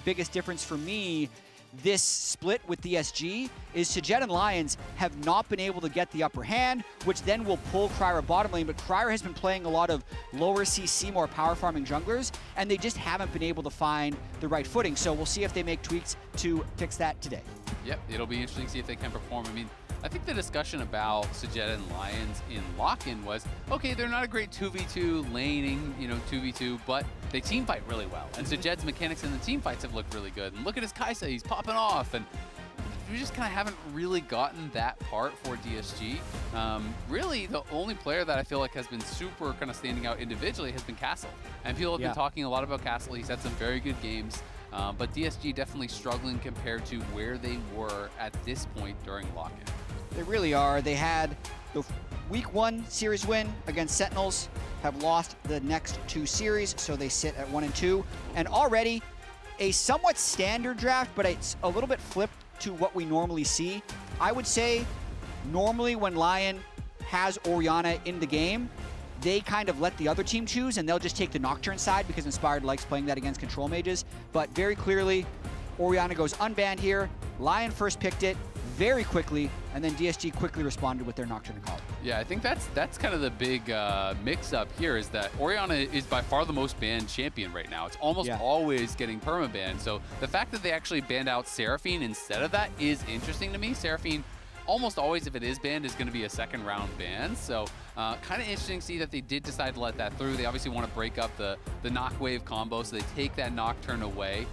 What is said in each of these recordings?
biggest difference for me this split with DSG is Sajed and Lyonz have not been able to get the upper hand, which then will pull KryRa bottom lane, but KryRa has been playing a lot of lower CC, more power farming junglers, and they just haven't been able to find the right footing. So we'll see if they make tweaks to fix that today. Yep, it'll be interesting to see if they can perform. I mean, I think the discussion about Sajed and Lyonz in lock-in was, okay, they're not a great 2v2 laning, 2v2, but they team fight really well. And Sajed's mechanics in the team fights have looked really good. And look at his Kai'Sa, he's popping off. And we just kind of haven't really gotten that part for DSG. Really, the only player that I feel like has been super kind of standing out individually has been Castle. And people have been talking a lot about Castle. He's had some very good games. But DSG definitely struggling compared to where they were at this point during lock-in. They really are. They had the Week 1 series win against Sentinels, have lost the next 2 series, so they sit at 1-2. And already a somewhat standard draft, but it's a little bit flipped to what we normally see. I would say normally when LYON has Orianna in the game, they kind of let the other team choose, and they'll just take the Nocturne side because Inspired likes playing that against control mages. But very clearly, Orianna goes unbanned here. LYON first picked it very quickly, and then DSG quickly responded with their Nocturne Akali. Yeah, I think that's kind of the big mix-up here is that Orianna is by far the most banned champion right now. It's almost always getting perma-banned. So the fact that they actually banned out Seraphine instead of that is interesting to me. Seraphine, almost always, if it is banned, is going to be a second-round ban. So kind of interesting to see that they did decide to let that through. They obviously want to break up the knock wave combo, so they take that Nocturne away.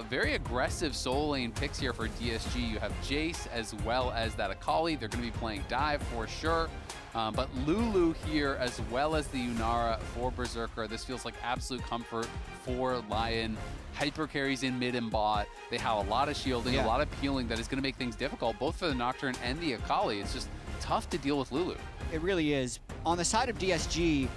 Very aggressive soul lane picks here for DSG. You have Jayce as well as that Akali. They're going to be playing dive for sure. But Lulu here as well as the Yunara for Berserker. This feels like absolute comfort for LYON. Hyper carries in mid and bot. They have a lot of shielding, a lot of peeling that is going to make things difficult, both for the Nocturne and the Akali. It's just tough to deal with Lulu. It really is. On the side of DSG,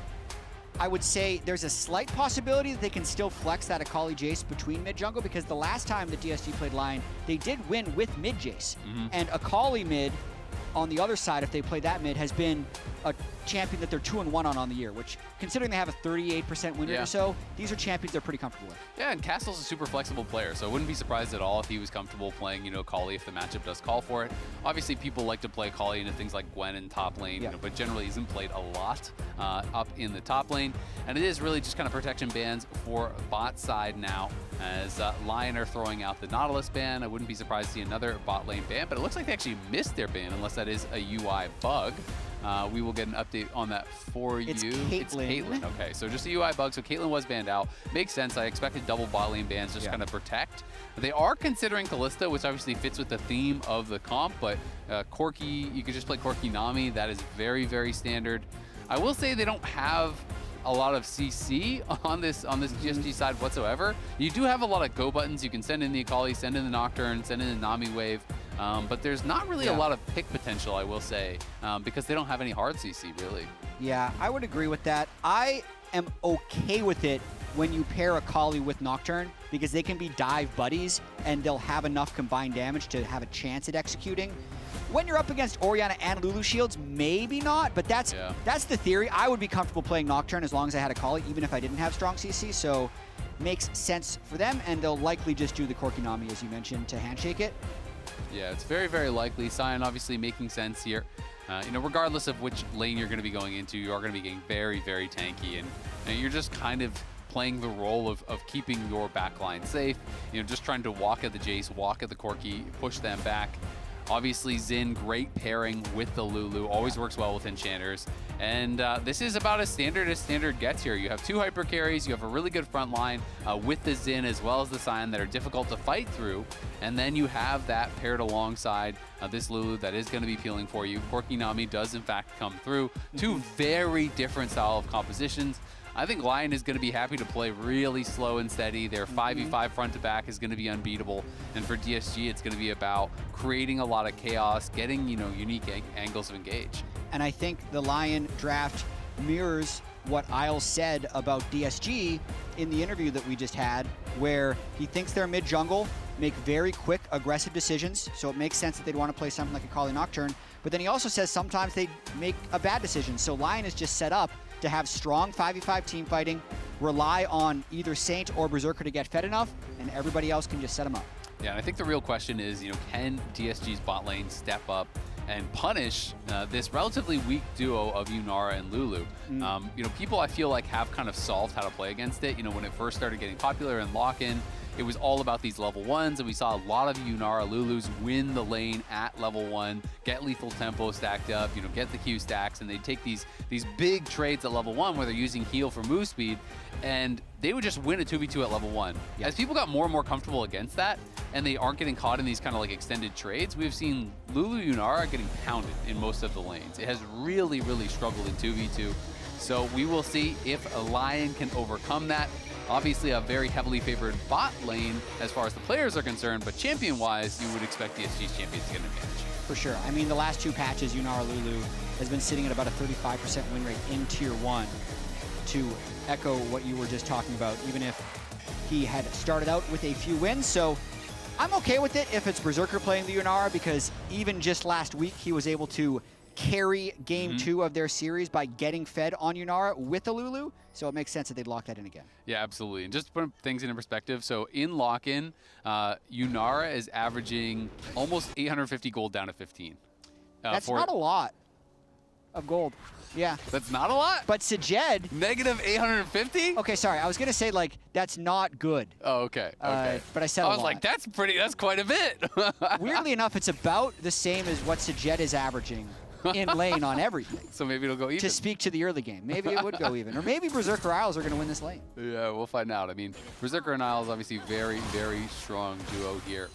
I would say there's a slight possibility that they can still flex that Akali Jayce between mid jungle, because the last time that DSG played LYON, they did win with mid Jayce. And Akali mid on the other side, if they play that mid, has been a champion that they're 2-1 on the year, which, considering they have a 38% win rate or so, these are champions they're pretty comfortable with. Yeah, and Castle's a super flexible player, so I wouldn't be surprised at all if he was comfortable playing, Akali if the matchup does call for it. Obviously, people like to play Akali into things like Gwen in top lane, but generally isn't played a lot up in the top lane. And it is really just kind of protection bans for bot side now, as LYON are throwing out the Nautilus ban. I wouldn't be surprised to see another bot lane ban, but it looks like they actually missed their ban, unless that is a UI bug. We will get an update on that for you. It's Caitlyn. Okay, so just a UI bug. So Caitlyn was banned out. Makes sense. I expected double bot lane bans just kind of protect. They are considering Kalista, which obviously fits with the theme of the comp, but Corki, you could just play Corki Nami. That is very, very standard. I will say they don't have a lot of CC on this DSG side whatsoever. You do have a lot of go buttons. You can send in the Akali, send in the Nocturne, send in the Nami wave. But there's not really a lot of pick potential, I will say, because they don't have any hard CC, really. Yeah, I would agree with that. I am okay with it when you pair Akali with Nocturne, because they can be dive buddies, and they'll have enough combined damage to have a chance at executing. When you're up against Orianna and Lulu shields, maybe not, but that's the theory. I would be comfortable playing Nocturne as long as I had Akali, even if I didn't have strong CC, so makes sense for them, and they'll likely just do the Corki Nami, as you mentioned, to handshake it. Yeah, it's very, very likely. Sion obviously making sense here. Regardless of which lane you're going to be going into, you are going to be getting very, very tanky, and you're just kind of playing the role of keeping your backline safe. Just trying to walk at the Jayce, walk at the Corki, push them back. Obviously, Xin, great pairing with the Lulu, always works well with enchanters. And this is about as standard gets here. You have 2 hyper carries, you have a really good front line with the Xin as well as the Sion that are difficult to fight through. And then you have that paired alongside this Lulu that is going to be peeling for you. Corki Nami does in fact come through. 2 very different style of compositions. I think LYON is going to be happy to play really slow and steady. Their 5v5 front to back is going to be unbeatable. And for DSG, it's going to be about creating a lot of chaos, getting, unique angles of engage. And I think the LYON draft mirrors what Isles said about DSG in the interview that we just had, where he thinks they're mid-jungle, make very quick, aggressive decisions, so it makes sense that they'd want to play something like Akali Nocturne. But then he also says sometimes they make a bad decision. So LYON is just set up to have strong 5v5 team fighting, rely on either Saint or Berserker to get fed enough, and everybody else can just set them up. Yeah, and I think the real question is, can DSG's bot lane step up and punish this relatively weak duo of Yunara and Lulu? People I feel like have kind of solved how to play against it. When it first started getting popular in lock-in, it was all about these level 1s, and we saw a lot of Yunara Lulus win the lane at level 1, get lethal tempo stacked up, get the Q stacks, and they take these big trades at level 1 where they're using heal for move speed, and they would just win a 2v2 at level 1. Yep. As people got more and more comfortable against that, and they aren't getting caught in these kind of like extended trades, we've seen Lulu Yunara getting pounded in most of the lanes. It has really, really struggled in 2v2. So we will see if a LYON can overcome that. Obviously a very heavily favored bot lane as far as the players are concerned, but champion-wise, you would expect DSG's champions to get an advantage. For sure. I mean, the last 2 patches, Yunara Lulu has been sitting at about a 35% win rate in Tier 1, to echo what you were just talking about, even if he had started out with a few wins. So I'm okay with it if it's Berserker playing the Yunara, because even just last week, he was able to carry game 2 of their series by getting fed on Yunara with a Lulu, so it makes sense that they'd lock that in again. Yeah, absolutely. And just to put things into perspective, so in lock-in, Yunara is averaging almost 850 gold down to 15. That's not a lot of gold. Yeah. That's not a lot? But Sajed... Negative 850? Okay, sorry. I was going to say, like, that's not good. Oh, okay. Okay. But I said a lot. Like, that's quite a bit. Weirdly enough, it's about the same as what Sajed is averaging in lane on everything. So maybe it'll go even. To speak to the early game. Maybe it would go even. Or maybe Berserker Isles are going to win this lane. Yeah, we'll find out. I mean, Berserker and Isles obviously very, very strong duo here.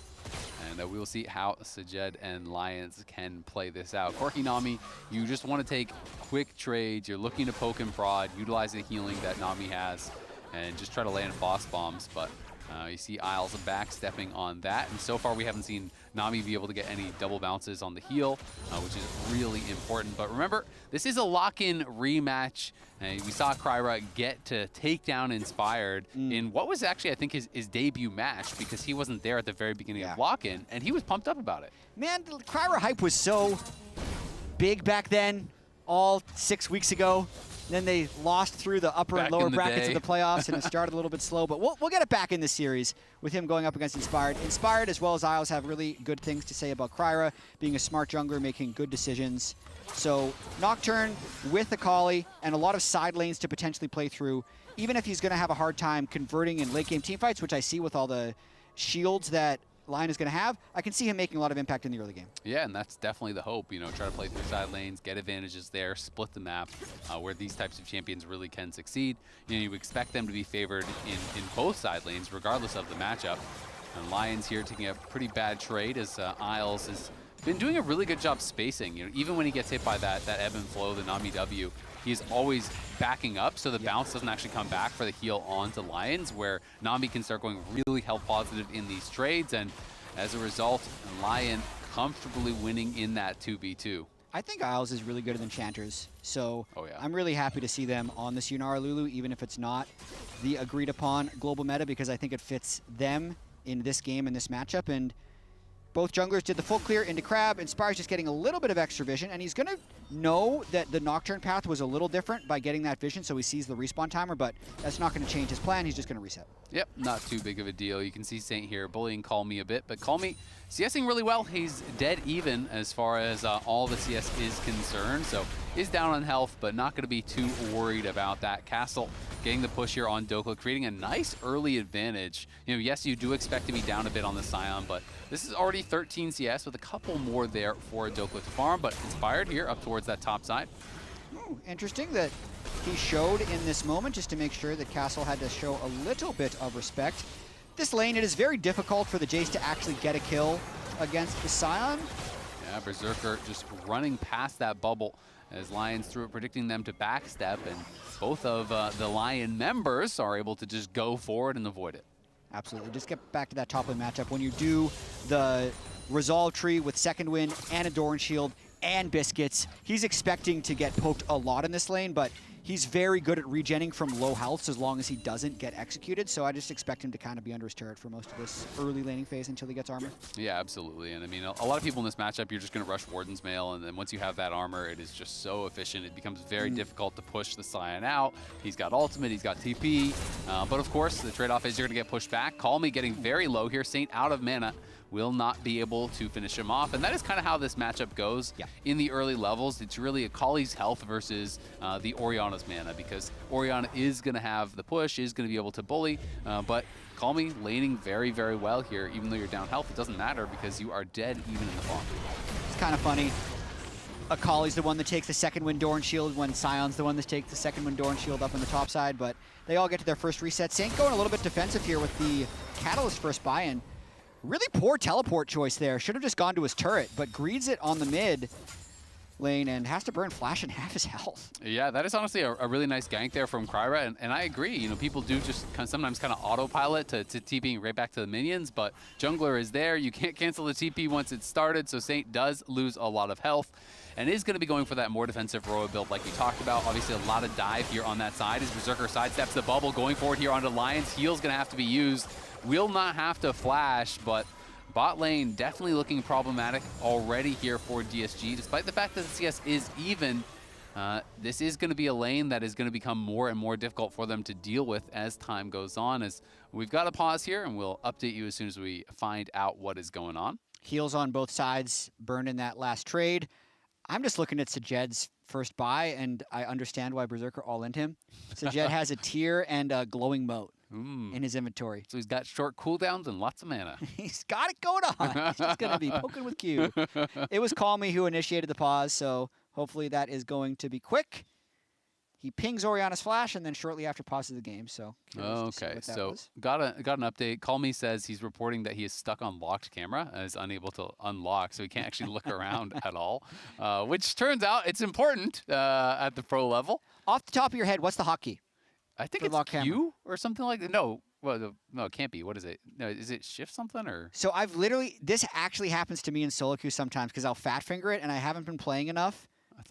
And we will see how Sajed and Lyonz can play this out. Corki Nami, you just want to take quick trades. You're looking to poke and prod, utilize the healing that Nami has, and just try to land boss bombs. But you see Isles backstepping on that. And so far, we haven't seen Nami be able to get any double bounces on the heal, which is really important. But remember, this is a lock-in rematch. We saw KryRa get to take down Inspired in what was actually, I think, his debut match, because he wasn't there at the very beginning of lock-in, and he was pumped up about it. Man, the KryRa hype was so big back then, all 6 weeks ago. Then they lost through the upper and lower brackets of the playoffs, and it started a little bit slow. But we'll get it back in this series with him going up against Inspired. Inspired, as well as Isles, have really good things to say about KryRa, being a smart jungler, making good decisions. So Nocturne with Akali and a lot of side lanes to potentially play through, even if he's going to have a hard time converting in late game teamfights, which I see with all the shields that LYON is going to have, I can see him making a lot of impact in the early game. Yeah, and that's definitely the hope. Try to play through side lanes, get advantages there, split the map, where these types of champions really can succeed. You expect them to be favored in both side lanes, regardless of the matchup. And LYON's here taking a pretty bad trade, as Isles has been doing a really good job spacing. Even when he gets hit by that ebb and flow, the Nami W, he's always backing up, so the bounce doesn't actually come back for the heal onto LYONz, where Nami can start going really health positive in these trades, and as a result, LYON comfortably winning in that 2v2. I think Isles is really good at enchanters, so I'm really happy to see them on this Yunara Lulu, even if it's not the agreed upon global meta, because I think it fits them in this game and this matchup. And both junglers did the full clear into Crab. Inspire's just getting a little bit of extra vision, and he's going to know that the Nocturne path was a little different by getting that vision, so he sees the respawn timer, but that's not going to change his plan. He's just going to reset. Yep, not too big of a deal. You can see Saint here bullying Callme a bit, but Callme CSing really well. He's dead even as far as all the CS is concerned, so is down on health, but not going to be too worried about that. Castle getting the push here on Dhokla, creating a nice early advantage. Yes, you do expect to be down a bit on the Sion, but this is already 13 CS with a couple more there for Dhokla to farm, but Inspired here up towards that top side. Ooh, interesting that he showed in this moment, just to make sure that Castle had to show a little bit of respect. This lane, it is very difficult for the Jayce to actually get a kill against the Sion. Yeah, Berserker just running past that bubble as LYONz threw it, predicting them to backstep, and both of the LYON members are able to just go forward and avoid it. Absolutely. Just get back to that top lane matchup. When you do the Resolve tree with Second Wind and a Doran Shield and Biscuits, he's expecting to get poked a lot in this lane, but he's very good at regenning from low health as long as he doesn't get executed. So I just expect him to kind of be under his turret for most of this early laning phase until he gets armor. Yeah, absolutely. And I mean, a lot of people in this matchup, you're just going to rush Warden's Mail, and then once you have that armor, it is just so efficient. It becomes very difficult to push the Sion out. He's got ultimate, he's got TP, but of course, the trade-off is you're going to get pushed back. Callme getting very low here. Saint out of mana. Will not be able to finish him off. And that is kind of how this matchup goes in the early levels. It's really Akali's health versus the Orianna's mana, because Orianna is going to have the push, is going to be able to bully, but Callme laning very, very well here. Even though you're down health, it doesn't matter because you are dead even in the farm. It's kind of funny. Akali's the one that takes the second wind Doran shield when Sion's the one that takes the second wind Doran shield up on the top side, but they all get to their first reset. Saint going a little bit defensive here with the Catalyst first buy-in. Really poor teleport choice there. Should have just gone to his turret, but greeds it on the mid lane and has to burn Flash in half his health. Yeah, that is honestly a really nice gank there from KryRa, and I agree. You know, people do just sometimes kind of autopilot to TPing right back to the minions, but jungler is there. You can't cancel the TP once it's started, so Saint does lose a lot of health and is going to be going for that more defensive Roa build like we talked about. Obviously, a lot of dive here on that side as Berserker sidesteps the bubble, going forward here onto Lyonz. Heal's going to have to be used. Will not have to flash, but bot lane definitely looking problematic already here for DSG. Despite the fact that the CS is even, this is going to be a lane that is going to become more and more difficult for them to deal with as time goes on. As we've got to pause here, and we'll update you as soon as we find out what is going on. Heals on both sides, burned in that last trade. I'm just looking at Sajed's first buy, and I understand why Berserker all-in him. Sajed has a tier and a glowing moat in his inventory. So he's got short cooldowns and lots of mana. He's got it going on. He's just going to be poking with Q. It was Callme who initiated the pause, so hopefully that is going to be quick. He pings Orianna's flash, and then shortly after pauses the game. So okay, so got an update. Callme says he's reporting that he is stuck on locked camera and is unable to unlock, so he can't actually look around at all. Which turns out it's important at the pro level. Off the top of your head, what's the hotkey? I think it's Q or something like that. No, well, no, it can't be. What is it? No, is it shift something or? So I've literally, this actually happens to me in solo queue sometimes because I'll fat finger it, and I haven't been playing enough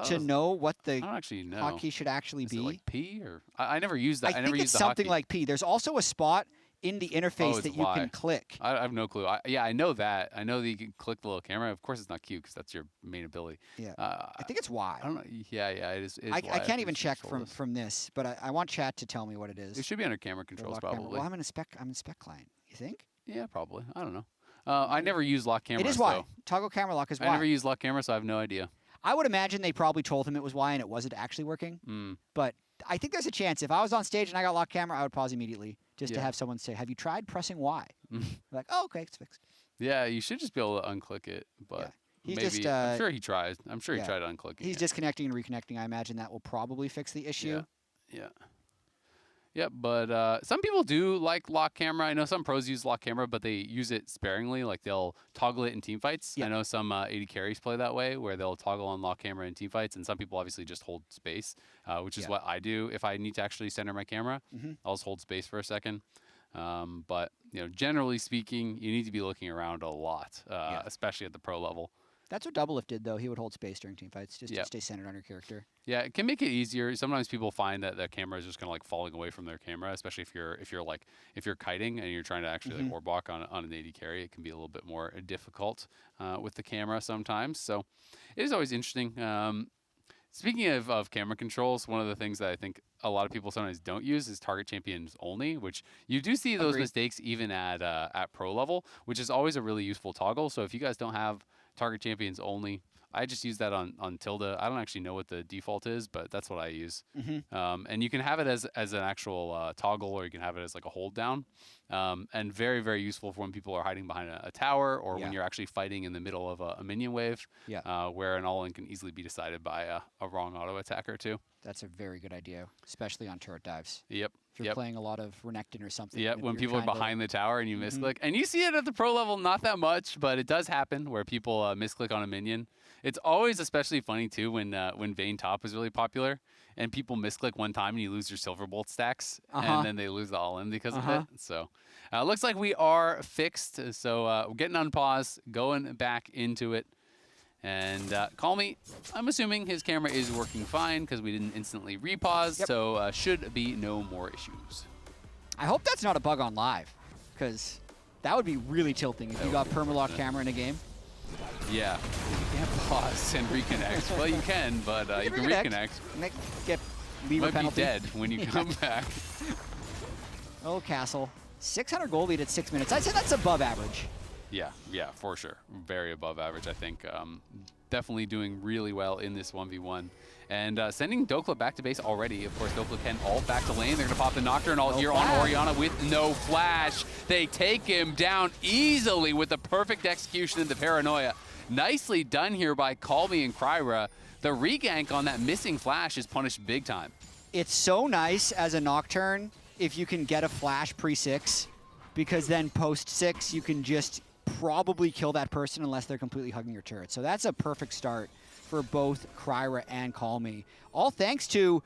to know what the hotkey should actually be. Is it like P or? I never use that. I think it's something like P. There's also a spot in the interface that you can click. I have no clue. Yeah, I know that. I know that you can click the little camera. Of course, it's not Q because that's your main ability. Yeah, I think it's Y. I don't know. Yeah, it is. I can't even check from this, but I want chat to tell me what it is. It should be under camera controls probably. Well, I'm in a spec client. You think? Yeah, probably. I don't know. I never use lock camera. It is Y. Toggle camera lock is Y. I never use lock camera, so I have no idea. I would imagine they probably told him it was Y and it wasn't actually working. But I think there's a chance. If I was on stage and I got lock camera, I would pause immediately just to have someone say, "Have you tried pressing Y?" Like, oh, okay, it's fixed. Yeah, you should just be able to unclick it, but he's maybe, just. I'm sure he tries. I'm sure he tried unclicking. He's disconnecting and reconnecting. I imagine that will probably fix the issue. Yeah, but some people do like lock camera. I know some pros use lock camera, but they use it sparingly. Like they'll toggle it in teamfights. I know some AD carries play that way, where they'll toggle on lock camera in teamfights, and some people obviously just hold space, which is what I do. If I need to actually center my camera, I'll just hold space for a second. But you know, generally speaking, you need to be looking around a lot, especially at the pro level. That's what Doublelift did, though. He would hold space during teamfights just to stay centered on your character. Yeah, it can make it easier. Sometimes people find that the camera is just kind of like falling away from their camera, especially if you're kiting and you're trying to actually like orb walk on an AD carry. It can be a little bit more difficult with the camera sometimes. So it is always interesting. Speaking of camera controls, one of the things that I think a lot of people sometimes don't use is target champions only, which you do see those mistakes even at pro level, which is always a really useful toggle. So if you guys don't have target champions only, I just use that on Tilde. I don't actually know what the default is, but that's what I use. And you can have it as an actual toggle, or you can have it as like a hold down. And very, very useful for when people are hiding behind a tower, or when you're actually fighting in the middle of a minion wave, where an all-in can easily be decided by a wrong auto attacker too. That's a very good idea, especially on turret dives. Yep. If you're playing a lot of Renekton or something. Yeah, when people are behind the tower and you misclick. And you see it at the pro level, not that much, but it does happen where people misclick on a minion. It's always especially funny too when Vayne top is really popular and people misclick one time and you lose your silver bolt stacks and then they lose the all-in because of it. So looks like we are fixed. So we're getting on pause, going back into it. And Callme, I'm assuming his camera is working fine because we didn't instantly repause, so should be no more issues. I hope that's not a bug on live, because that would be really tilting if you got permalock camera in a game. Yeah, you can't pause and reconnect. Well, you can, but you can reconnect. Get lever Might penalty. be dead when you come back. Oh, Castle. 600 gold lead at 6 minutes. I'd say that's above average. Yeah, for sure. Very above average, I think. Definitely doing really well in this 1v1. And sending Dhokla back to base already. Of course, Dhokla can ult back to lane. They're going to pop the Nocturne ult here on Orianna with no flash. They take him down easily with the perfect execution into Paranoia. Nicely done here by Callme and KryRa. The regank on that missing flash is punished big time. It's so nice as a Nocturne if you can get a flash pre-6, because then post-6 you can just probably kill that person unless they're completely hugging your turret. So that's a perfect start for both KryRa and Callme. All thanks to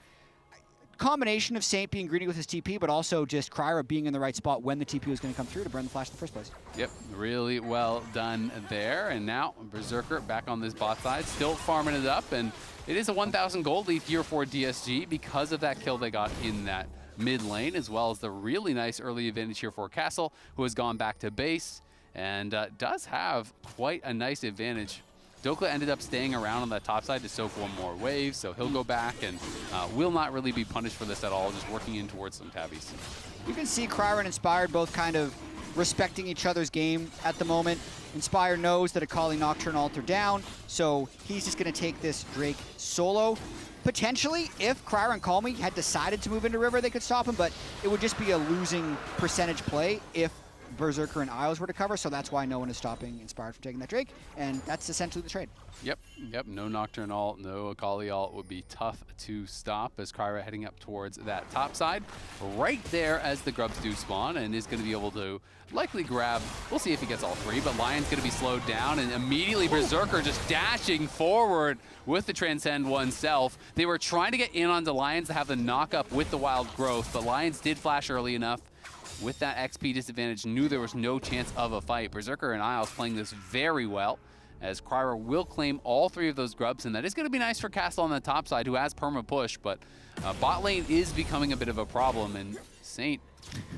a combination of Saint being greedy with his TP, but also just KryRa being in the right spot when the TP was going to come through to burn the flash in the first place. Yep, really well done there. And now Berserker back on this bot side, still farming it up. And it is a 1,000 gold lead here for DSG because of that kill they got in that mid lane, as well as the really nice early advantage here for Castle, who has gone back to base and does have quite a nice advantage. Dhokla ended up staying around on that top side to soak one more wave, so he'll go back and will not really be punished for this at all, just working in towards some tabbies. You can see KryRa and Inspired both kind of respecting each other's game at the moment. Inspired knows that Akali Nocturne ult are down, so he's just going to take this Drake solo. Potentially, if KryRa and Callme had decided to move into River, they could stop him, but it would just be a losing percentage play if Berserker and Isles were to cover, so that's why no one is stopping Inspired from taking that Drake, and that's essentially the trade. Yep, no Nocturne ult, no Akali ult would be tough to stop as KryRa heading up towards that top side. Right there as the grubs do spawn, and is going to be able to likely grab, we'll see if he gets all three, but Lyon's going to be slowed down, and immediately Berserker just dashing forward with the Transcend oneself. They were trying to get in onto Lyonz to have the knock up with the wild growth, but Lyonz did flash early enough. With that XP disadvantage, knew there was no chance of a fight. Berserker and Isles playing this very well, as KryRa will claim all three of those grubs, and that is going to be nice for Castle on the top side, who has perma push, but bot lane is becoming a bit of a problem, and Saint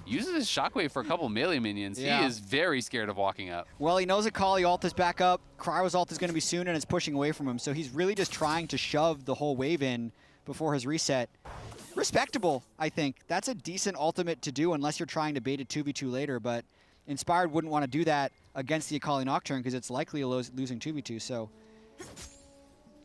uses his shockwave for a couple melee minions. Yeah. He is very scared of walking up. Well, he knows Akali ult is back up. KryRa's ult is going to be soon, and it's pushing away from him, so he's really just trying to shove the whole wave in before his reset. Respectable, I think. That's a decent ultimate to do unless you're trying to bait a 2v2 later, but Inspired wouldn't want to do that against the Akali Nocturne because it's likely a losing 2v2, so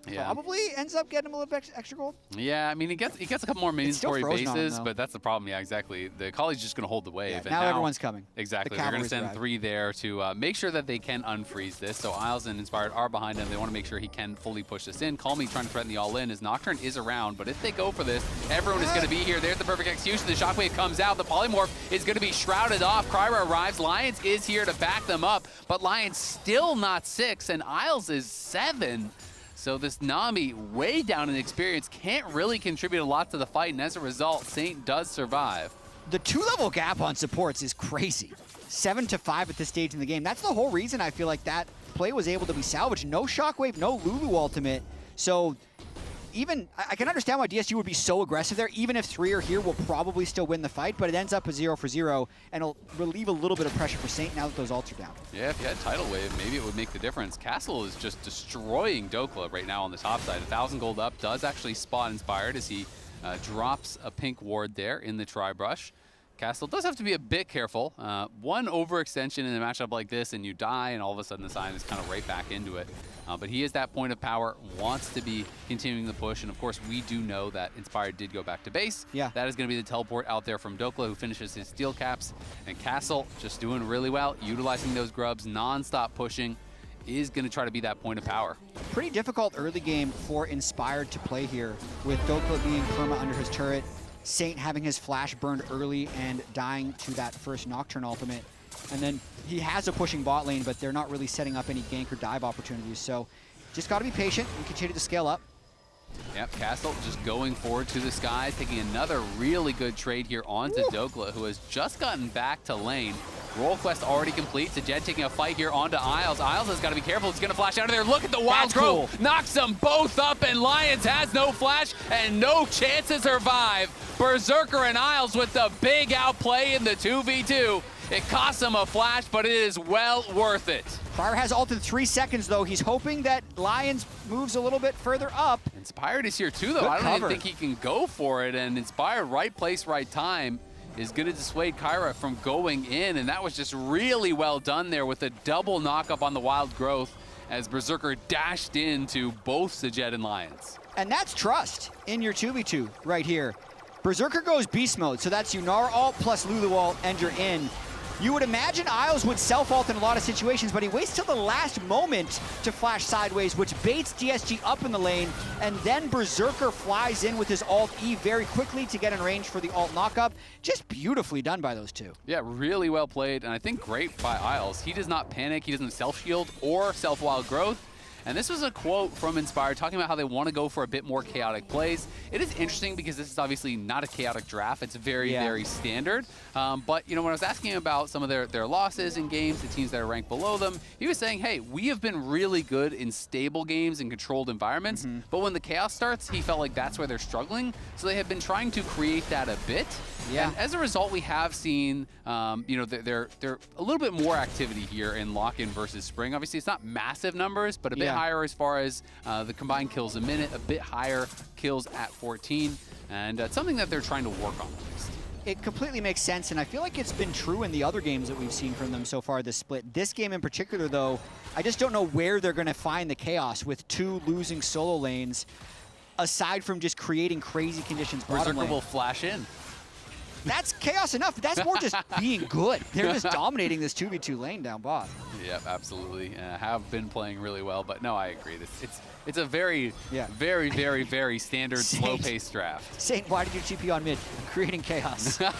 probably ends up getting him a little bit extra gold. Yeah, I mean, he gets a couple more mandatory bases, but that's the problem. Yeah, exactly. The Akali's just going to hold the wave. Yeah, and now everyone's coming. Exactly. They're going to send three there to make sure that they can unfreeze this. So Isles and Inspired are behind him. They want to make sure he can fully push this in. Callme trying to threaten the all-in as Nocturne is around, but if they go for this, everyone is going to be here. There's the perfect execution. The shockwave comes out. The polymorph is going to be shrouded off. KryRa arrives. Lyonz is here to back them up, but Lyonz still not 6, and Isles is 7. So this Nami, way down in experience, can't really contribute a lot to the fight, and as a result, Saint does survive. The 2-level gap on supports is crazy. 7 to 5 at this stage in the game. That's the whole reason I feel like that play was able to be salvaged. No shockwave, no Lulu ultimate. So even, I can understand why DSG would be so aggressive there. Even if 3 are here, we'll probably still win the fight, but it ends up a 0 for 0, and it'll relieve a little bit of pressure for Saint now that those ults are down. Yeah, if you had Tidal Wave, maybe it would make the difference. Castle is just destroying Dhokla right now on the top side. 1,000 gold up, does actually spot Inspired as he drops a pink ward there in the Tri-Brush. Castle does have to be a bit careful. One overextension in a matchup like this and you die, and all of a sudden the sign is kind of right back into it. But he is that point of power, wants to be continuing the push, and of course we do know that Inspired did go back to base. Yeah. That is going to be the teleport out there from Dhokla, who finishes his steel caps. And Castle just doing really well, utilizing those grubs, non-stop pushing, is going to try to be that point of power. Pretty difficult early game for Inspired to play here, with Dhokla being perma under his turret, Saint having his flash burned early and dying to that first Nocturne ultimate. And then he has a pushing bot lane, but they're not really setting up any gank or dive opportunities. So just got to be patient and continue to scale up. Yep, Castle just going forward to the skies, taking another really good trade here onto Dhokla, who has just gotten back to lane. Roll quest already complete. Sajed taking a fight here onto Isles. Isles has got to be careful. He's going to flash out of there. Look at the wild growth. Cool. Knocks them both up, and Lyonz has no flash and no chance to survive. Berserker and Isles with the big outplay in the 2v2. It costs him a flash, but it is well worth it. KryRa has ult in 3 seconds, though. He's hoping that Lyonz moves a little bit further up. Inspired is here, too, though. I don't even think he can go for it, and Inspired, right place, right time, is going to dissuade KryRa from going in, and that was just really well done there with a double knock-up on the wild growth as Berserker dashed into both Sajed and Lyonz. And that's trust in your 2v2 right here. Berserker goes beast mode, so that's Yunara ult plus Lulu ult, and you're in. You would imagine Isles would self-ult in a lot of situations, but he waits till the last moment to flash sideways, which baits DSG up in the lane, and then Berserker flies in with his ult E very quickly to get in range for the ult knockup. Just beautifully done by those two. Yeah, really well played, and I think great by Isles. He does not panic, he doesn't self-shield or self-wild growth. And this was a quote from Inspired talking about how they want to go for a bit more chaotic plays. It is interesting because this is obviously not a chaotic draft. It's very, very standard. But, you know, when I was asking him about some of their losses in games, the teams that are ranked below them, he was saying, hey, we have been really good in stable games and controlled environments. But when the chaos starts, he felt like that's where they're struggling. So they have been trying to create that a bit. Yeah. And as a result, we have seen, you know, they're a little bit more activity here in lock-in versus spring. Obviously, it's not massive numbers, but a bit higher as far as the combined kills a minute, a bit higher kills at 14, and it's something that they're trying to work on next. It completely makes sense, and I feel like it's been true in the other games that we've seen from them so far this split. This game in particular, though, I just don't know where they're going to find the chaos with 2 losing solo lanes, aside from just creating crazy conditions bottom lane. Berserker will flash in. That's chaos enough. That's more just being good. They're just dominating this 2v2 lane down bot. Yep, absolutely. Have been playing really well, but no, I agree. It's a very, very standard slow-paced draft. Saint, why did you TP on mid? Creating chaos. Trying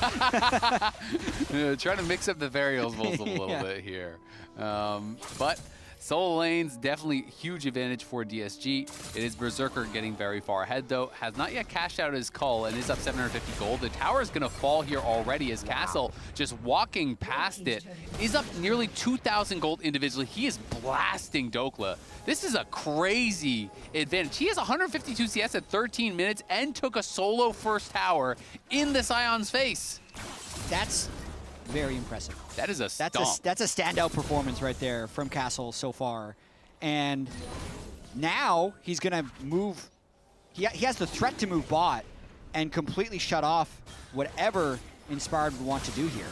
to mix up the variables a little bit here. But solo lanes, definitely huge advantage for DSG. It is Berserker getting very far ahead, though. Has not yet cashed out his call and is up 750 gold. The tower is going to fall here already as Castle, just walking past it, is up nearly 2,000 gold individually. He is blasting Dhokla. This is a crazy advantage. He has 152 CS at 13 minutes and took a solo first tower in the Sion's face. That's very impressive. That is a stomp. That's a standout performance right there from Castle so far. And now he's going to move. He has the threat to move bot and completely shut off whatever Inspired would want to do here.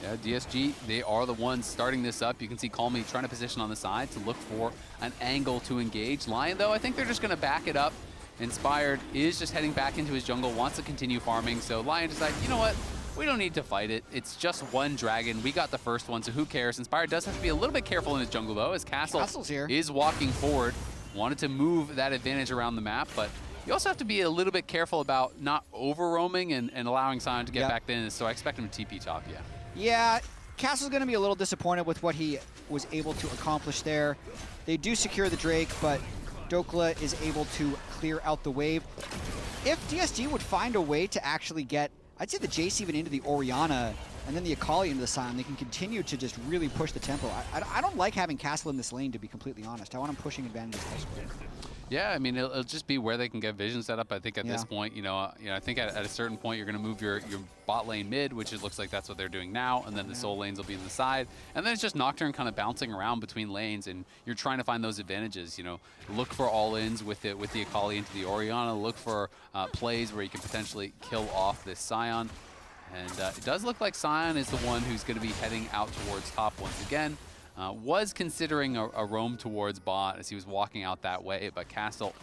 Yeah, DSG, they are the ones starting this up. You can see Callme trying to position on the side to look for an angle to engage. Lion, though, I think they're just going to back it up. Inspired is just heading back into his jungle, wants to continue farming. So Lion decides, you know what? We don't need to fight it. It's just one dragon. We got the first one, so who cares? Inspired does have to be a little bit careful in his jungle, though, as Castle's here. Is walking forward. Wanted to move that advantage around the map, but you also have to be a little bit careful about not over-roaming and allowing Sion to get back in, so I expect him to TP top, Yeah, Castle's going to be a little disappointed with what he was able to accomplish there. They do secure the Drake, but Dhokla is able to clear out the wave. If DSG would find a way to actually get, I'd say the Jayce even into the Orianna and then the Akali into the Sion, they can continue to just really push the tempo. I don't like having Castle in this lane, to be completely honest. I want him pushing advantages elsewhere. Yeah, I mean, it'll just be where they can get vision set up. I think at this point, you know, I think at a certain point you're going to move your bot lane mid, which it looks like that's what they're doing now, and then the soul lanes will be in the side, and then it's just Nocturne kind of bouncing around between lanes, and you're trying to find those advantages. You know, look for all-ins with the Akali into the Orianna. Look for plays where you can potentially kill off this Sion, and it does look like Sion is the one who's going to be heading out towards top once again. Was considering a roam towards bot as he was walking out that way, but Castle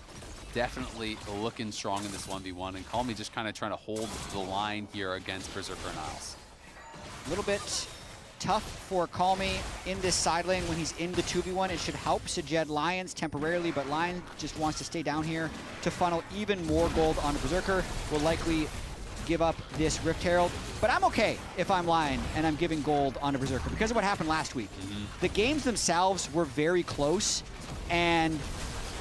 definitely looking strong in this 1v1, and Callme just kind of trying to hold the line here against Berserker and Isles. A little bit tough for Callme in this side lane when he's in the 2v1. It should help Sajed Lyonz temporarily, but Lyonz just wants to stay down here to funnel even more gold onto Berserker. Will likely give up this Rift Herald, but I'm okay if I'm Lion and I'm giving gold onto Berserker because of what happened last week. The games themselves were very close, and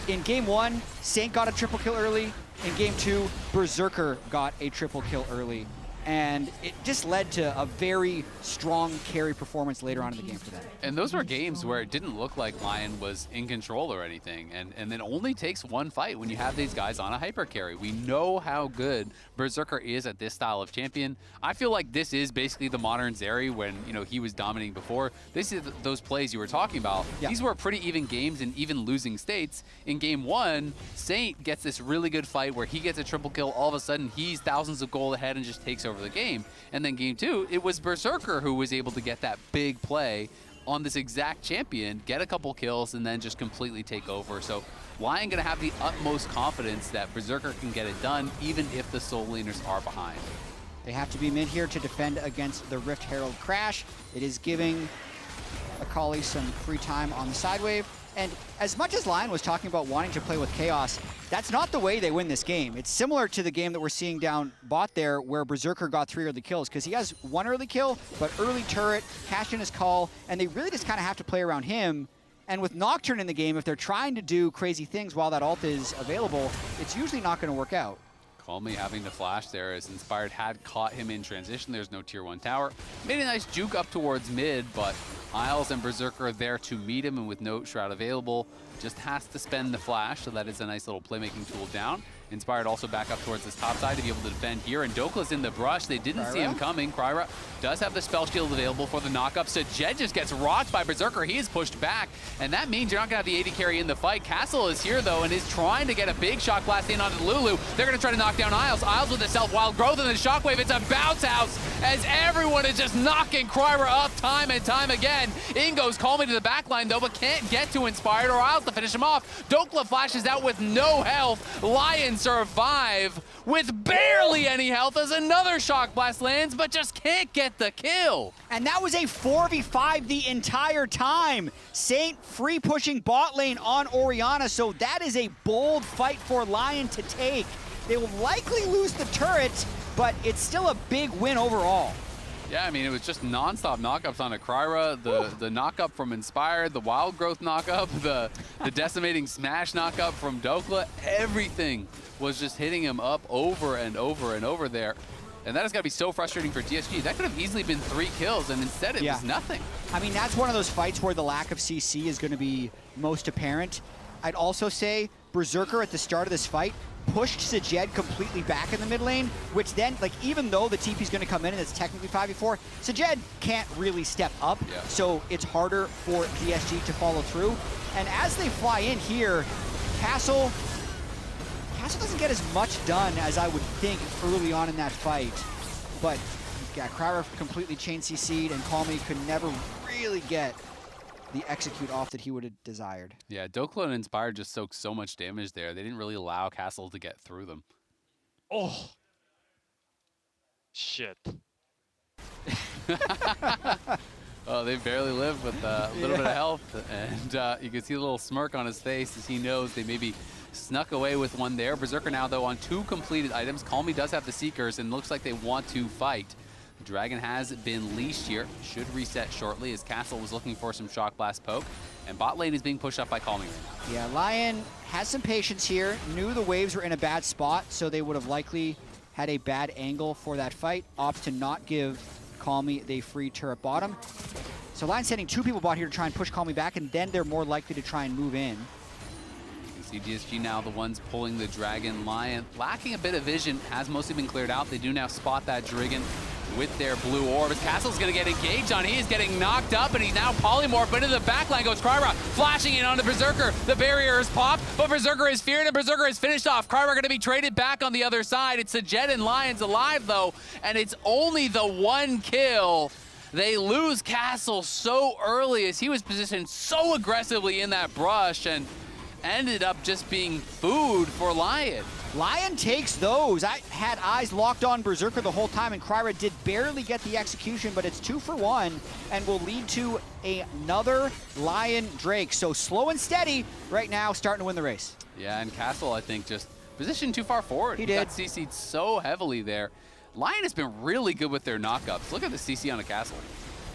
in game 1, Saint got a triple kill early. In game 2, Berserker got a triple kill early. and it just led to a very strong carry performance later on in the game for them. And those were games where it didn't look like LYON was in control or anything, and it only takes one fight when you have these guys on a hyper carry. We know how good Berserker is at this style of champion. I feel like this is basically the modern Zeri when, you know, he was dominating before. This is those plays you were talking about. Yeah. These were pretty even games and even losing states. In game one, Saint gets this really good fight where he gets a triple kill. All of a sudden, he's thousands of gold ahead and just takes over the game. And then game two, it was Berserker who was able to get that big play on this exact champion, get a couple kills, and then just completely take over. So LYON gonna have the utmost confidence that Berserker can get it done, even if the soul laners are behind. They have to be mid here to defend against the Rift Herald Crash. It is giving Akali some free time on the side wave. And as much as LYON was talking about wanting to play with Chaos, that's not the way they win this game. It's similar to the game that we're seeing down bot there where Berserker got 3 early kills, because he has 1 early kill, but early turret, cashed in his call, and they really just kind of have to play around him. And with Nocturne in the game, if they're trying to do crazy things while that ult is available, it's usually not going to work out. Callme having to flash there as Inspired had caught him in transition. There's no tier 1 tower. Made a nice juke up towards mid, but Isles and Berserker are there to meet him, and with no Shroud available, just has to spend the flash, so that is a nice little playmaking tool down. Inspired also back up towards this top side to be able to defend here, and Dhokla's in the brush. They didn't see him coming. KryRa does have the spell shield available for the knockup. Sajed just gets rocked by Berserker. He is pushed back, and that means you're not going to have the AD carry in the fight. Castle is here, though, and is trying to get a big shock blast in onto Lulu. They're going to try to knock down Isles. Isles with the self-wild growth and the shockwave. It's a bounce house as everyone is just knocking KryRa up time and time again. In goes Callme to the backline, though, but can't get to Inspired or Isles to finish him off. Dhokla flashes out with no health. LYON survive with barely any health as another shock blast lands, but just can't get the kill. And that was a 4v5 the entire time. Saint free pushing bot lane on Orianna, so that is a bold fight for LYON to take. They will likely lose the turret, but it's still a big win overall. Yeah, I mean, it was just non-stop knockups on a KryRa, the knockup from Inspired, the Wild Growth knockup, the Decimating Smash knockup from Dhokla. Everything was just hitting him up over and over and over there. And that has got to be so frustrating for DSG. That could have easily been 3 kills, and instead it was nothing. I mean, that's one of those fights where the lack of CC is going to be most apparent. I'd also say Berserker at the start of this fight pushed Sajed completely back in the mid lane, which then, like, even though the TP's going to come in and it's technically 5v4, Sajed can't really step up, so it's harder for DSG to follow through. And as they fly in here, Castle doesn't get as much done as I would think early on in that fight. But yeah, KryRa completely chain CC'd, and Callme could never really get the execute off that he would have desired. Yeah, Dhokla and Inspired just soaked so much damage there. They didn't really allow Castle to get through them. Oh. Shit. Oh, they barely live with a little bit of health. And you can see a little smirk on his face as he knows they maybe snuck away with one there. Berserker now, though, on 2 completed items. Callme does have the Seekers and looks like they want to fight. The Dragon has been leashed here. Should reset shortly as Castle was looking for some Shock Blast poke. And bot lane is being pushed up by Callme right now. Yeah, LYON has some patience here. Knew the waves were in a bad spot, so they would have likely had a bad angle for that fight. Opts to not give Callme the free turret bottom. So LYON sending 2 people bot here to try and push Callme back, and then they're more likely to try and move in. You can see DSG now the ones pulling the Dragon. LYON lacking a bit of vision, has mostly been cleared out. They do now spot that Dragon with their blue orb. Castle's gonna get engaged on. He is getting knocked up, and he's now polymorphed. But into the backline goes KryRa, flashing in onto Berserker. The barrier is popped, but Berserker is feared, and Berserker is finished off. KryRa gonna be traded back on the other side. It's Sajed and LYONz alive, though, and it's only the 1 kill. They lose Castle so early as he was positioned so aggressively in that brush, and ended up just being food for LYON. LYON takes those. I had eyes locked on Berserker the whole time, and KryRa did barely get the execution, but it's 2 for 1 and will lead to another LYON Drake. So slow and steady right now, starting to win the race. Yeah, and Castle, I think, just positioned too far forward. He did. Got CC'd so heavily there. LYON has been really good with their knockups. Look at the CC on a Castle.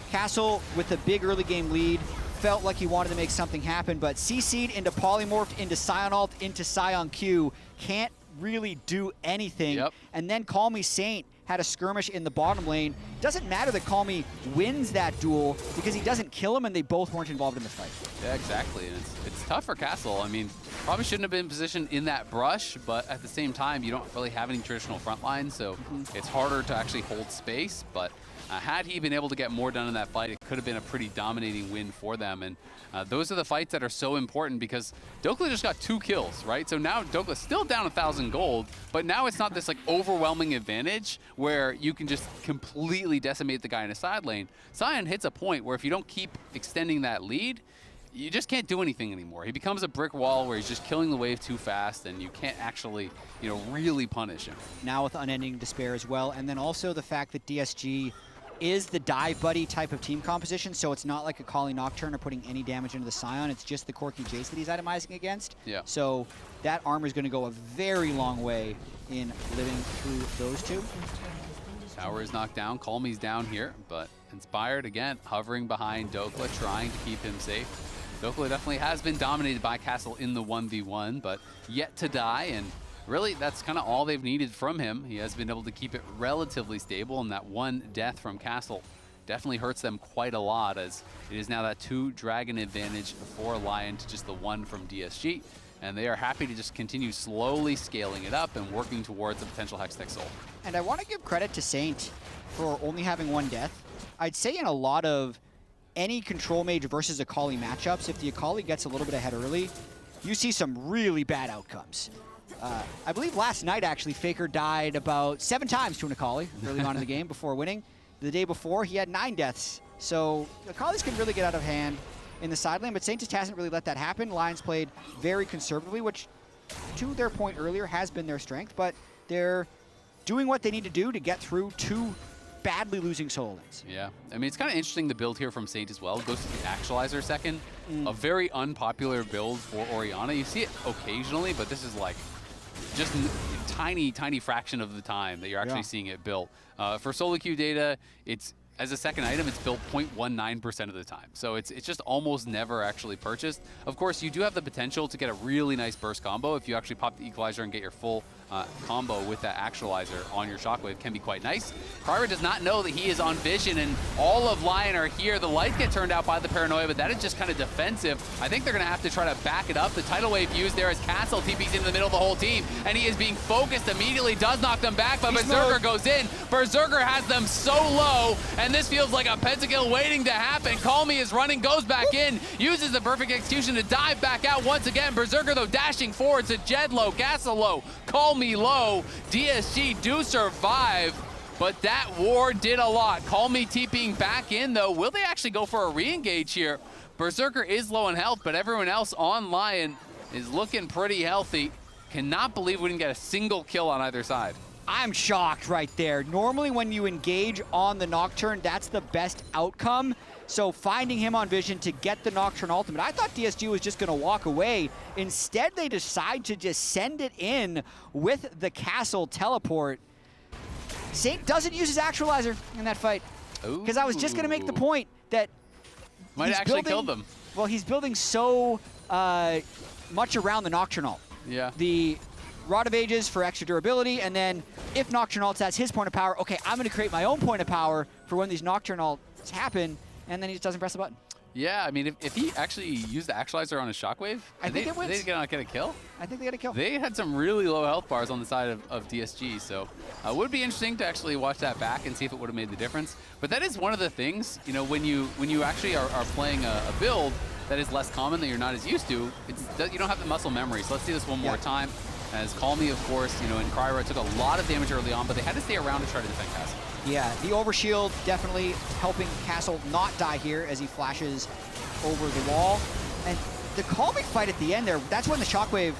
Castle with a big early game lead. Felt like he wanted to make something happen, but CC'd into polymorphed, into Sion ult, into Sion Q. Can't really do anything. And then Callme Saint had a skirmish in the bottom lane. Doesn't matter that Callme wins that duel because he doesn't kill him and they both weren't involved in the fight. Yeah, exactly. And it's tough for Castle. I mean, probably shouldn't have been positioned in that brush, but at the same time, you don't really have any traditional front line, so it's harder to actually hold space. But had he been able to get more done in that fight, it could have been a pretty dominating win for them. And those are the fights that are so important because Dhokla just got 2 kills, right? So now Dhokla's still down 1,000 gold, but now it's not this like overwhelming advantage where you can just completely decimate the guy in a side lane. Sion hits a point where if you don't keep extending that lead, you just can't do anything anymore. He becomes a brick wall where he's just killing the wave too fast and you can't actually, you know, really punish him. Now with Unending Despair as well, and then also the fact that DSG is the dive buddy type of team composition, so it's not like Akali Nocturne or putting any damage into the Sion, it's just the Corki Jayce that he's itemizing against. Yeah. So that armor is going to go a very long way in living through those two. Tower is knocked down, Callme's down here, but Inspired again, hovering behind Dhokla, trying to keep him safe. Dhokla definitely has been dominated by Castle in the 1v1, but yet to die, and really, that's kind of all they've needed from him. He has been able to keep it relatively stable, and that one death from Castle definitely hurts them quite a lot, as it is now that 2 dragon advantage for Lion to just the 1 from DSG. And they are happy to just continue slowly scaling it up and working towards a potential Hextech Soul. And I want to give credit to Saint for only having 1 death. I'd say in a lot of any control mage versus Akali matchups, if the Akali gets a little bit ahead early, you see some really bad outcomes. I believe last night, actually, Faker died about 7 times to an Akali early on in the game before winning. The day before, he had 9 deaths. So Akalis can really get out of hand in the side lane, but Saint just hasn't really let that happen. Lions played very conservatively, which, to their point earlier, has been their strength, but they're doing what they need to do to get through 2 badly losing solo lanes. Yeah, I mean, it's kind of interesting the build here from Saint as well. Goes to the Actualizer second. A very unpopular build for Orianna. You see it occasionally, but this is like just a tiny fraction of the time that you're actually seeing it built. For solo queue data, it's as a second item, it's built 0.19% of the time. So it's just almost never actually purchased. Of course, you do have the potential to get a really nice burst combo if you actually pop the Equalizer and get your full combo with that Actualizer on your Shockwave. Can be quite nice. KryRa does not know that he is on vision, and all of Lion are here. The lights get turned out by the Paranoia, but that is just kind of defensive. I think they're going to have to try to back it up. The tidal wave used there as Castle TP's into the middle of the whole team, and he is being focused immediately, does knock them back, but Berserker goes in. Berserker has them so low, and this feels like a pentakill waiting to happen. Callme is running, goes back in, uses the perfect execution to dive back out once again. Berserker, though, dashing forward to Jed low, Castle low, Callme low. DSG do survive, but that war did a lot. Callme TPing back in, though. Will they actually go for a re-engage here? Berserker is low in health, but everyone else on Lion is looking pretty healthy. Cannot believe we didn't get a single kill on either side. I'm shocked right there. Normally when you engage on the Nocturne, that's the best outcome. So finding him on vision to get the Nocturne ultimate, I thought DSG was just going to walk away. Instead, they decide to just send it in with the Castle teleport. Saint doesn't use his Actualizer in that fight. Because I was just going to make the point that might actually kill them. Well, he's building so much around the Nocturne ult. Yeah. The Rod of Ages for extra durability, and then if Nocturne ults has his point of power, okay, I'm going to create my own point of power for when these Nocturne ults happen, and then he just doesn't press the button. Yeah, I mean, if he actually used the Actualizer on his Shockwave, I think it wins. They not get a kill? I think they get a kill. They had some really low health bars on the side of DSG, so it would be interesting to actually watch that back and see if it would have made the difference. But that is one of the things, you know, when you actually are playing a build that is less common that you're not as used to, you don't have the muscle memory. So let's see this one more time. As Callme, of course, you know, and KryRa took a lot of damage early on, but they had to stay around to try to defend Castle. Yeah, the overshield definitely helping Castle not die here as he flashes over the wall. And the Callme fight at the end there, that's when the Shockwave,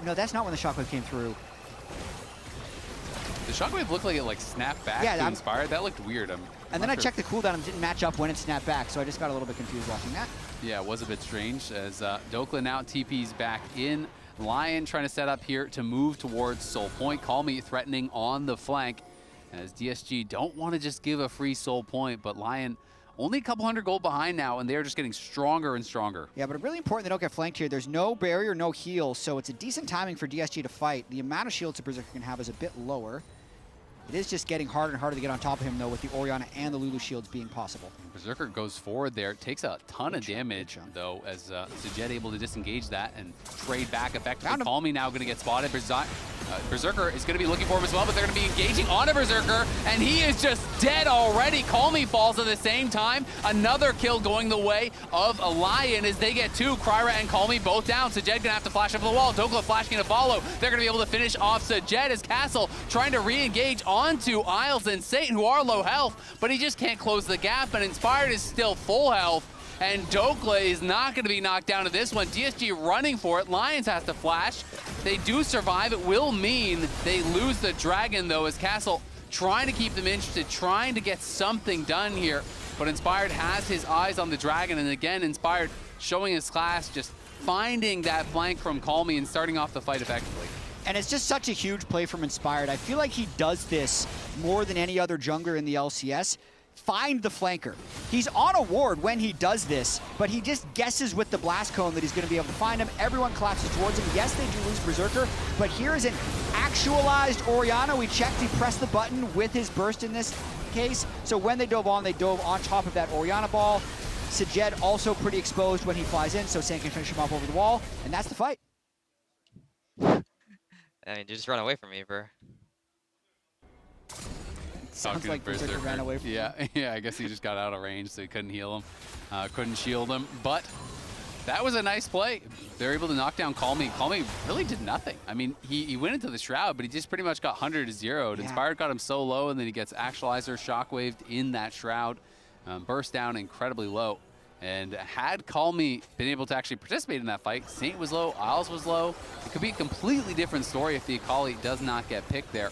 no, that's not when the Shockwave came through. The Shockwave looked like it snapped back to Inspired. That looked weird. And then I checked the cooldown and it didn't match up when it snapped back, so I just got a little bit confused watching that. Yeah, it was a bit strange as Dhokla now TP's back in. Lion trying to set up here to move towards Soul Point. Callme threatening on the flank as DSG don't want to just give a free Soul Point, but Lion only a couple hundred gold behind now, and they're just getting stronger and stronger. Yeah, but really important they don't get flanked here. There's no barrier, no heal, so it's a decent timing for DSG to fight. The amount of shields a Berserker can have is a bit lower. It is just getting harder and harder to get on top of him, though, with the Orianna and the Lulu shields being possible. Berserker goes forward there. Takes a ton of damage, though, as Sajed able to disengage that and trade back effectively. Callme now going to get spotted. Berserker is going to be looking for him as well, but they're going to be engaging on a Berserker, and he is just dead already. Callme falls at the same time. Another kill going the way of a LYON as they get two. KryRa and Callme both down. Sajed going to have to flash over the wall. Dhokla flashing to follow. They're going to be able to finish off Sajed as Castle trying to re-engage onto Isles and Saint, who are low health, but he just can't close the gap, and Inspired is still full health. And Dhokla is not going to be knocked down to this one. DSG running for it. Lyonz has to flash. They do survive. It will mean they lose the Dragon, though, as Castle trying to keep them interested, trying to get something done here. But Inspired has his eyes on the Dragon, and again, Inspired showing his class, just finding that flank from Callme and starting off the fight effectively. And it's just such a huge play from Inspired. I feel like he does this more than any other jungler in the LCS. Find the flanker. He's on a ward when he does this, but he just guesses with the blast cone that he's going to be able to find him. Everyone collapses towards him. Yes, they do lose Berserker, but here is an actualized Orianna. We checked, he pressed the button with his burst in this case. So when they dove on top of that Orianna ball. Sajed also pretty exposed when he flies in, so Saint can finish him off over the wall, and that's the fight. I mean, you just run away from me, bro. Sounds like Berserker ran away from him. Yeah, I guess he just got out of range, so he couldn't heal him, couldn't shield him. But that was a nice play. They're able to knock down Callme. Callme really did nothing. I mean, he went into the Shroud, but he just pretty much got 100-0'd. Yeah. Inspired got him so low, and then he gets Actualizer shockwaved in that Shroud, burst down incredibly low. And had Callme been able to actually participate in that fight, Saint was low, Isles was low. It could be a completely different story if the Akali does not get picked there.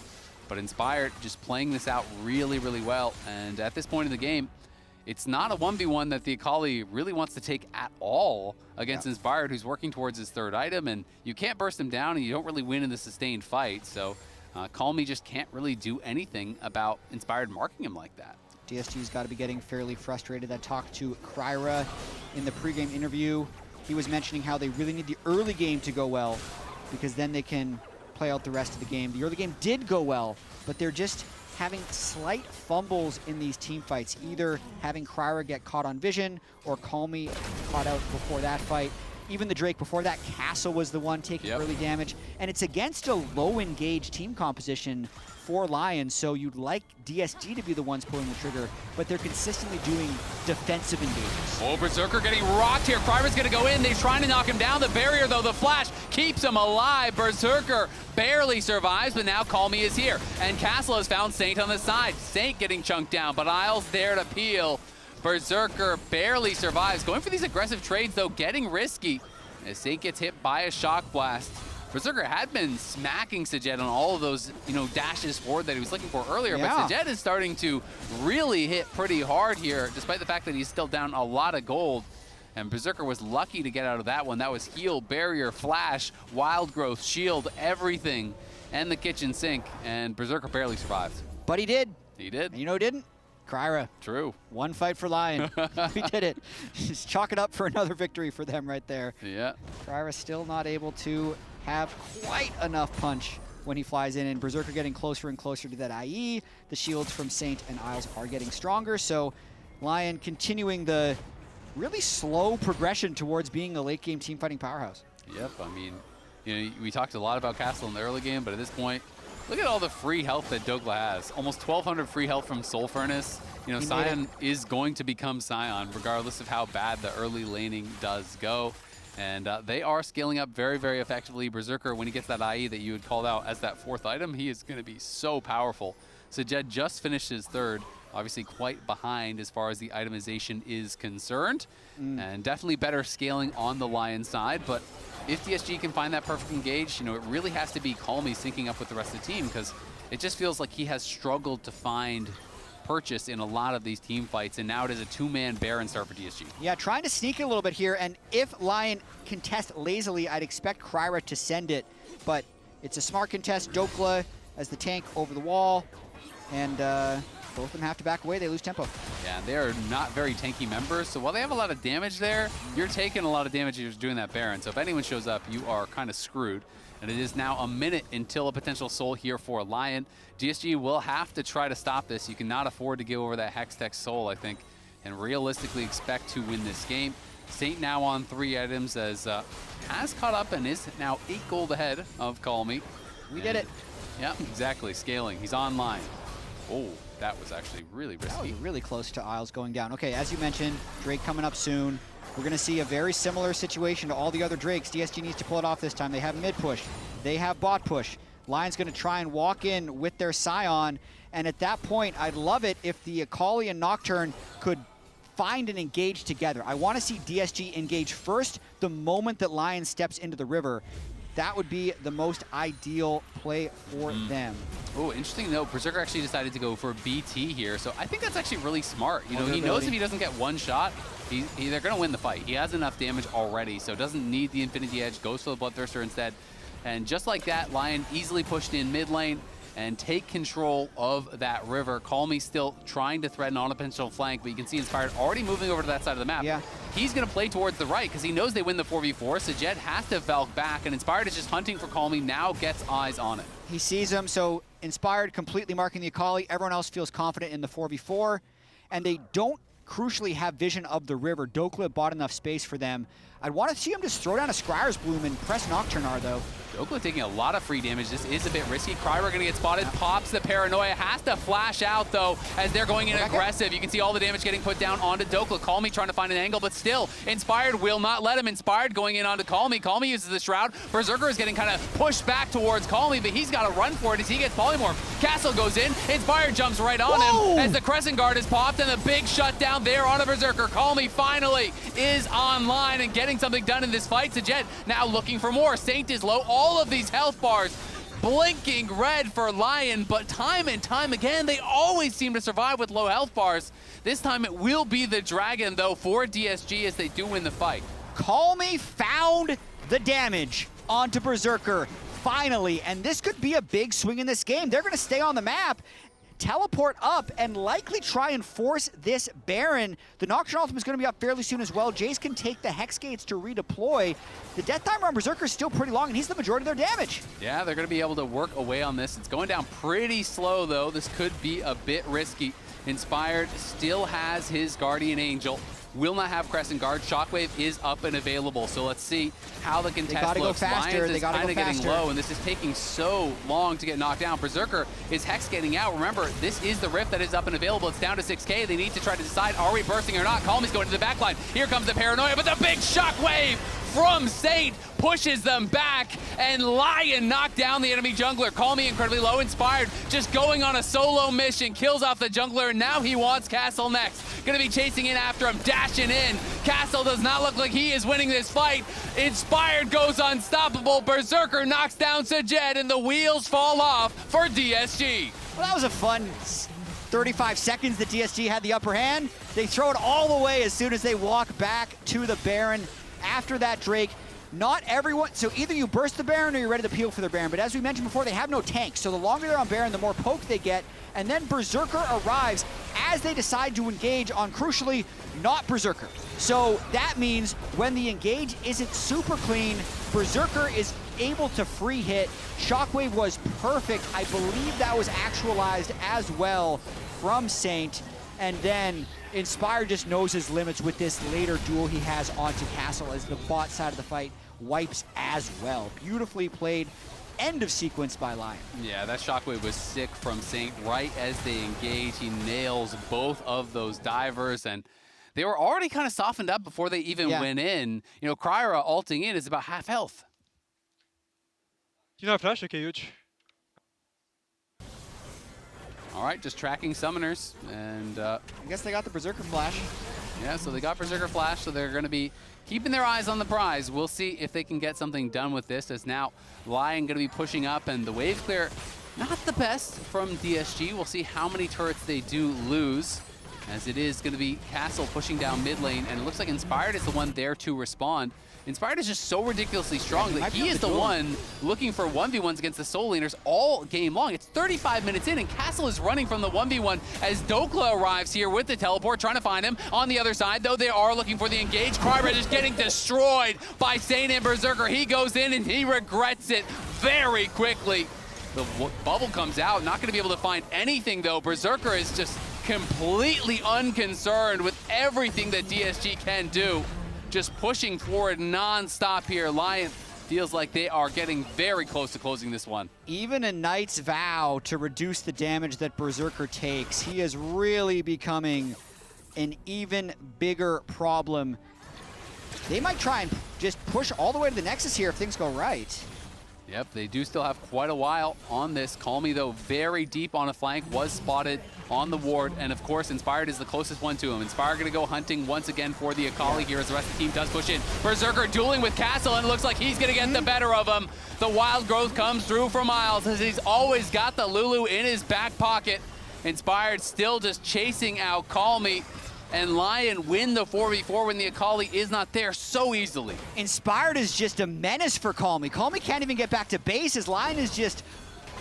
But Inspired just playing this out really, really well. And at this point in the game, it's not a 1v1 that the Akali really wants to take at all against Inspired, who's working towards his third item. And you can't burst him down, and you don't really win in the sustained fight. So Callme just can't really do anything about Inspired marking him like that. DSG's got to be getting fairly frustrated. I talked to KryRa in the pregame interview. He was mentioning how they really need the early game to go well, because then they can play out the rest of the game. The early game did go well, but they're just having slight fumbles in these team fights, either having KryRa get caught on vision or Callme caught out before that fight. Even the Drake before that, Castle was the one taking early damage. And it's against a low engage team composition for Lyonz, so you'd like DSG to be the ones pulling the trigger, but they're consistently doing defensive engagements. Oh, Berserker getting rocked here. KryRa's gonna go in. They're trying to knock him down. The barrier, though, the flash keeps him alive. Berserker barely survives, but now Callme is here. And Castle has found Saint on the side. Saint getting chunked down, but Isles there to peel. Berserker barely survives. Going for these aggressive trades, though, getting risky as Saint gets hit by a shock blast. Berserker had been smacking Sajed on all of those, dashes forward that he was looking for earlier, but Sajed is starting to really hit pretty hard here, despite the fact that he's still down a lot of gold. And Berserker was lucky to get out of that one. That was heal, barrier, flash, wild growth, shield, everything, and the kitchen sink, and Berserker barely survived. But he did. He did. And you know who didn't? KryRa. True. One fight for LYON. We did it. Just chalk it up for another victory for them right there. Yeah. KryRa still not able to have quite enough punch when he flies in, and Berserker getting closer and closer to that IE. The shields from Saint and Isles are getting stronger, so LYON continuing the really slow progression towards being a late game team fighting powerhouse. Yep, I mean, we talked a lot about Castle in the early game, but at this point, look at all the free health that Dhokla has. Almost 1,200 free health from Soul Furnace. Sion is going to become Sion, regardless of how bad the early laning does go. And they are scaling up very, very effectively. Berserker, when he gets that IE that you had called out as that fourth item, he is going to be so powerful. Sajed just finished his third, obviously quite behind as far as the itemization is concerned. And definitely better scaling on the LYON side. But if DSG can find that perfect engage, it really has to be Callme syncing up with the rest of the team, because it just feels like he has struggled to find purchase in a lot of these team fights, and now it is a two-man Baron start for DSG. Yeah, trying to sneak it a little bit here, and if LYON contest lazily, I'd expect KryRa to send it, but it's a smart contest. Dhokla as the tank over the wall, and both of them have to back away. They lose tempo. Yeah, they are not very tanky members, so while they have a lot of damage there, you're taking a lot of damage if you're doing that Baron. So if anyone shows up, you are kind of screwed. And it is now a minute until a potential soul here for LYON. DSG will have to try to stop this. You cannot afford to give over that Hextech soul, I think, and realistically expect to win this game. Saint now on 3 items as has caught up and is now 8 gold ahead of Callme. We did it. Yeah, exactly. Scaling. He's online. Oh, that was actually really risky. That was really close to Isles going down. Okay, as you mentioned, Drake coming up soon. We're going to see a very similar situation to all the other Drakes. DSG needs to pull it off this time. They have mid push. They have bot push. LYON's going to try and walk in with their Sion. And at that point, I'd love it if the Akali and Nocturne could find and engage together. I want to see DSG engage first the moment that LYON steps into the river. That would be the most ideal play for them. Oh, interesting note. Berserker actually decided to go for BT here, so I think that's actually really smart. You know, he knows if he doesn't get one shot, they're going to win the fight. He has enough damage already, so doesn't need the Infinity Edge, goes for the Bloodthirster instead. And just like that, LYON easily pushed in mid lane and take control of that river. Callme still trying to threaten on a potential flank, but you can see Inspired already moving over to that side of the map. Yeah. He's going to play towards the right because he knows they win the 4v4. Sajed has to Valk back, and Inspired is just hunting for Callme, now gets eyes on it. He sees him, so Inspired completely marking the Akali. Everyone else feels confident in the 4v4, and they don't crucially have vision of the river. Dhokla bought enough space for them. I'd want to see him just throw down a Scryer's Bloom and press Nocturne though. Dhokla taking a lot of free damage. This is a bit risky. KryRa gonna get spotted, pops the Paranoia, has to flash out though as they're going in aggressive. You can see all the damage getting put down onto Dhokla. Callme trying to find an angle, but still, Inspired will not let him. Inspired going in onto Callme. Callme uses the Shroud. Berserker is getting kind of pushed back towards Callme, but he's got to run for it as he gets polymorph. Castle goes in, Inspired jumps right on him as the Crescent Guard is popped and the big shutdown there on a Berserker. Callme finally is online and getting something done in this fight. Sajed now looking for more. Saint is low. All of these health bars blinking red for LYON, but time and time again, they always seem to survive with low health bars. This time it will be the Dragon, though, for DSG as they do win the fight. Callme found the damage onto Berserker, finally, and this could be a big swing in this game. They're going to stay on the map, teleport up, and likely try and force this Baron. The Nocturne ultimate is going to be up fairly soon as well. Jayce can take the Hex Gates to redeploy. The death timer on Berserker is still pretty long, and he's the majority of their damage. Yeah, they're going to be able to work away on this. It's going down pretty slow, though. This could be a bit risky. Inspired still has his Guardian Angel. Will not have Crescent Guard. Shockwave is up and available, so let's see how the contest looks. Lyonz is kind of getting low, and this is taking so long to get knocked down. Berserker is Hex getting out. Remember, this is the Rift that is up and available. It's down to 6k. They need to try to decide, are we bursting or not? Callme's going to the back line. Here comes the Paranoia, but the big Shockwave from Saint pushes them back, and LYON knocked down the enemy jungler. Callme incredibly low. Inspired just going on a solo mission, kills off the jungler, and now he wants Castle next. Gonna be chasing in after him, dashing in. Castle does not look like he is winning this fight. Inspired goes unstoppable. Berserker knocks down Sajed, and the wheels fall off for DSG. Well, that was a fun 35 seconds that DSG had the upper hand. They throw it all the way as soon as they walk back to the Baron. After that, Drake, not everyone, so either you burst the Baron or you're ready to peel for the Baron, but as we mentioned before, they have no tanks, so the longer they're on Baron, the more poke they get, and then Berserker arrives as they decide to engage on, crucially, not Berserker. So that means when the engage isn't super clean, Berserker is able to free hit. Shockwave was perfect. I believe that was actualized as well from Saint, and then Inspired just knows his limits with this later duel he has onto Castle as the bot side of the fight wipes as well. Beautifully played. End of sequence by LYON. Yeah, that Shockwave was sick from Saint. Right as they engage, he nails both of those divers, and they were already kind of softened up before they even went in. You know, KryRa ulting in is about half health. Do you know flash? Okay, huge. All right, just tracking summoners, and I guess they got the Berserker flash. Yeah, so they got Berserker flash, so they're going to be keeping their eyes on the prize. We'll see if they can get something done with this, as now LYON going to be pushing up, and the wave clear, not the best from DSG. We'll see how many turrets they do lose, as it is going to be Castle pushing down mid lane, and it looks like Inspired is the one there to respond. Inspired is just so ridiculously strong that he is the one looking for 1v1s against the Soul Laners all game long. It's 35 minutes in, and Castle is running from the 1v1 as Dhokla arrives here with the teleport, trying to find him. On the other side, though, they are looking for the engage. KryRa just getting destroyed by Saint and Berserker. He goes in, and he regrets it. very quickly. The bubble comes out, not going to be able to find anything though. Berserker is just completely unconcerned with everything that DSG can do. Just pushing forward non-stop here. LYON feels like they are getting very close to closing this one. Even a Knight's Vow to reduce the damage that Berserker takes, he is really becoming an even bigger problem. They might try and just push all the way to the Nexus here if things go right. Yep, they do still have quite a while on this. Callme, though, very deep on a flank, was spotted on the ward, and of course, Inspired is the closest one to him. Inspired gonna go hunting once again for the Akali here as the rest of the team does push in. Berserker dueling with Castle, and it looks like he's gonna get the better of him. The wild growth comes through for Miles, as he's always got the Lulu in his back pocket. Inspired still just chasing out Callme, and LYON win the 4v4 when the Akali is not there so easily. Inspired is just a menace for Callme. Callme can't even get back to base as LYON is just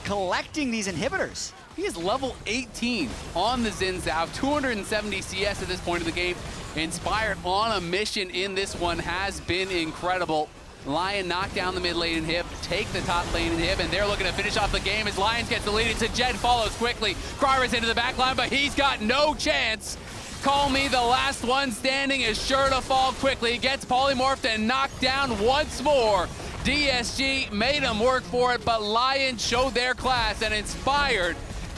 collecting these inhibitors. He is level 18 on the Xin Zhao, 270 CS at this point of the game. Inspired on a mission in this one has been incredible. LYON knock down the mid lane inhib, take the top lane inhib, and they're looking to finish off the game as Lyonz gets the lead. Sajed follows quickly. KryRa's into the back line, but he's got no chance. Callme, the last one standing, is sure to fall quickly. Gets polymorphed and knocked down once more. DSG made him work for it, but LYON showed their class, and Inspired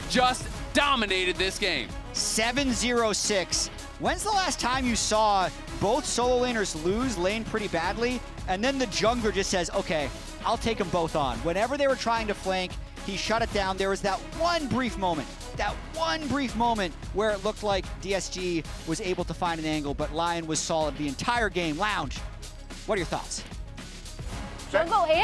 just dominated this game. 7-0-6. When's the last time you saw both solo laners lose lane pretty badly, and then the jungler just says, okay, I'll take them both on? Whenever they were trying to flank, he shut it down. There was that one brief moment where it looked like DSG was able to find an angle, but LYON was solid the entire game. Lounge, what are your thoughts? Jungle